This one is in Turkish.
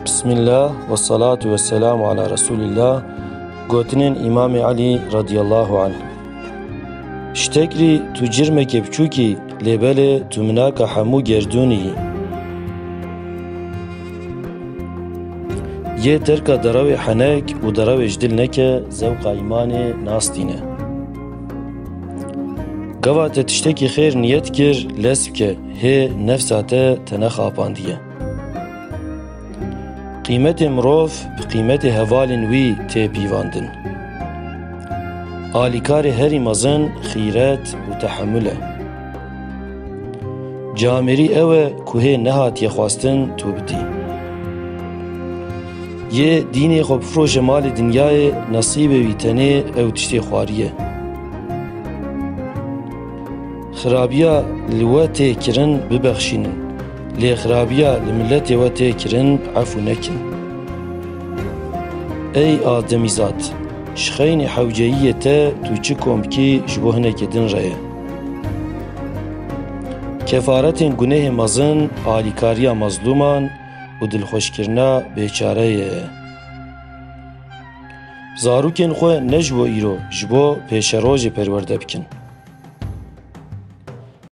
Bismillah ve salatu ve selamu ala Resulillah. Gotinin İmam Ali radiyallahu anh. Ştekri tu cirmeke bçuki lebele tu minaka hamu gerduni. Ye terka daravi hanek u daravi jdil neke zevqa imani nastine. Gavate tişteki khair niyet kir lesbke he nefsate tenakh apandiye. Kıymeti mrof, kıymeti hevalin vi te pivandın. Alikari heri mazın khiret u tahammüle. Cameri eve kuhe nehat yekhwastın tu biti. Ye dini xo bifroje mali dünyayı nasibe vitene ev tişte xwariye. Xirabiya li te kirin bibexşinin. Lê xirabiya li milletê we tê kirin efû nekin. Ey ademîzad, ji xeynê hewceyiyê te tu çi komkî ji bo hinekê din re ye. Kefaretên gunehê mezin alîkariya mazlûman û dilxweşkirina bêçareyê ye. Zarokên xwe ne ji bo îro, ji bo pêşerojê perwerde bikin.